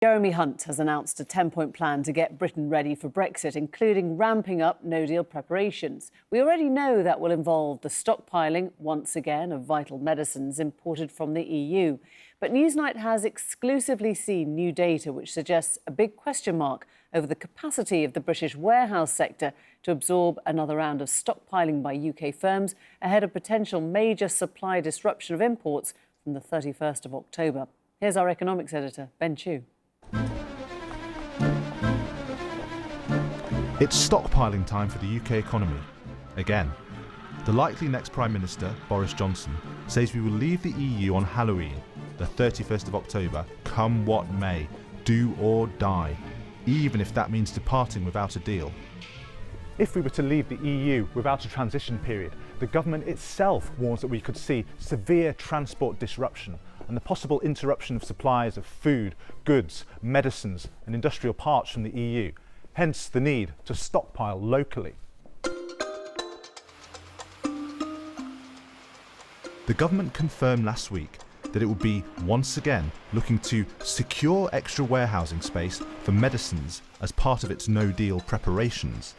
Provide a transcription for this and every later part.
Jeremy Hunt has announced a 10-point plan to get Britain ready for Brexit, including ramping up no-deal preparations. We already know that will involve the stockpiling, once again, of vital medicines imported from the EU. But Newsnight has exclusively seen new data which suggests a big question mark over the capacity of the British warehouse sector to absorb another round of stockpiling by UK firms ahead of potential major supply disruption of imports from the 31st of October. Here's our economics editor, Ben Chu. It's stockpiling time for the UK economy. Again. The likely next Prime Minister, Boris Johnson, says we will leave the EU on Halloween, the 31st of October, come what may, do or die, even if that means departing without a deal. If we were to leave the EU without a transition period, the government itself warns that we could see severe transport disruption and the possible interruption of supplies of food, goods, medicines and industrial parts from the EU, hence the need to stockpile locally. The government confirmed last week that it would be, once again, looking to secure extra warehousing space for medicines as part of its no-deal preparations.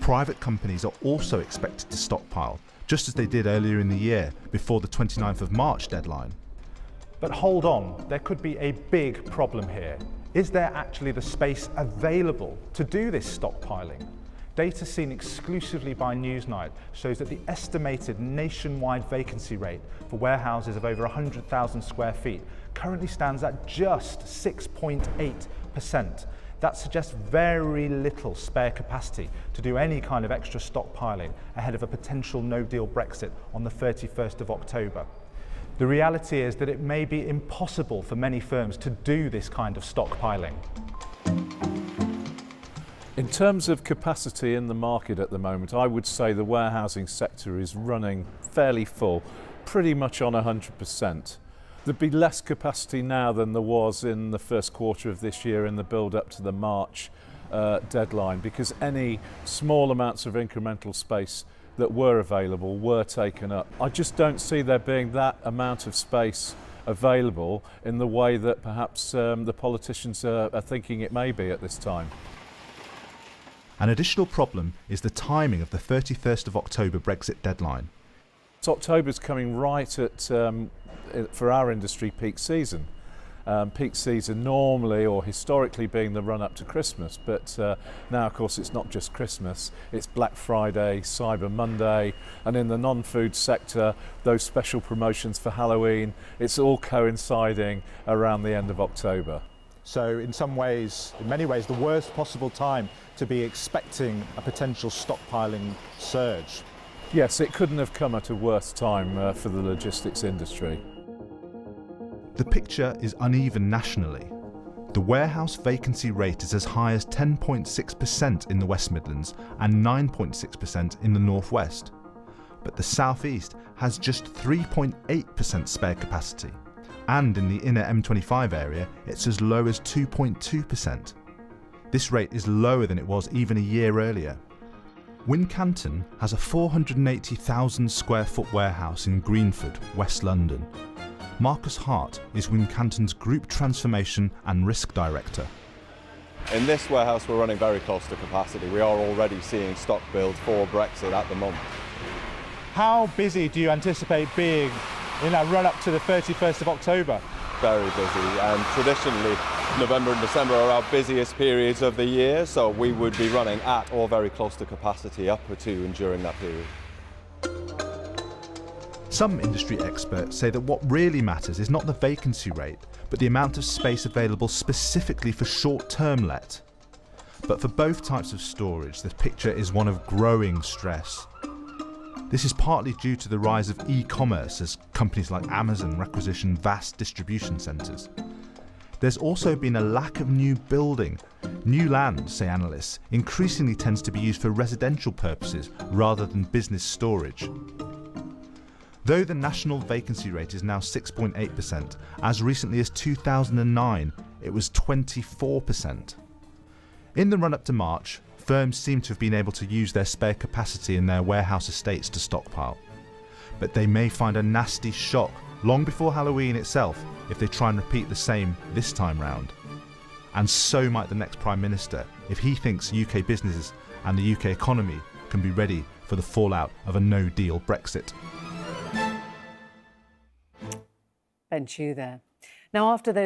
Private companies are also expected to stockpile, just as they did earlier in the year, before the 29th of March deadline. But hold on, there could be a big problem here. Is there actually the space available to do this stockpiling? Data seen exclusively by Newsnight shows that the estimated nationwide vacancy rate for warehouses of over 100,000 square feet currently stands at just 6.8%. That suggests very little spare capacity to do any kind of extra stockpiling ahead of a potential no-deal Brexit on the 31st of October. The reality is that it may be impossible for many firms to do this kind of stockpiling. In terms of capacity in the market at the moment, I would say the warehousing sector is running fairly full, pretty much on 100%. There'd be less capacity now than there was in the first quarter of this year in the build-up to the March deadline, because any small amounts of incremental space that were available were taken up. I just don't see there being that amount of space available in the way that perhaps the politicians are thinking it may be at this time. An additional problem is the timing of the 31st of October Brexit deadline. October's coming right at, for our industry, peak season. Peak season normally or historically being the run-up to Christmas, but now of course it's not just Christmas, it's Black Friday, Cyber Monday, and in the non-food sector those special promotions for Halloween. It's all coinciding around the end of October. So in many ways, the worst possible time to be expecting a potential stockpiling surge. Yes, it couldn't have come at a worse time for the logistics industry. The picture is uneven nationally. The warehouse vacancy rate is as high as 10.6% in the West Midlands and 9.6% in the North West. But the South East has just 3.8% spare capacity. And in the inner M25 area, it's as low as 2.2%. This rate is lower than it was even a year earlier. Wincanton has a 480,000 square foot warehouse in Greenford, West London. Marcus Hart is Wincanton's Group Transformation and Risk Director. In this warehouse we're running very close to capacity. We are already seeing stock build for Brexit at the moment. How busy do you anticipate being in that run-up to the 31st of October? Very busy, and traditionally November and December are our busiest periods of the year, so we would be running at or very close to capacity up to and during that period. Some industry experts say that what really matters is not the vacancy rate, but the amount of space available specifically for short-term let. But for both types of storage, the picture is one of growing stress. This is partly due to the rise of e-commerce as companies like Amazon requisition vast distribution centres. There's also been a lack of new building. New land, say analysts, increasingly tends to be used for residential purposes rather than business storage. Though the national vacancy rate is now 6.8%, as recently as 2009 it was 24%. In the run-up to March, firms seem to have been able to use their spare capacity in their warehouse estates to stockpile. But they may find a nasty shock long before Halloween itself if they try and repeat the same this time round. And so might the next Prime Minister if he thinks UK businesses and the UK economy can be ready for the fallout of a no-deal Brexit. Ben Chew there. Now, after those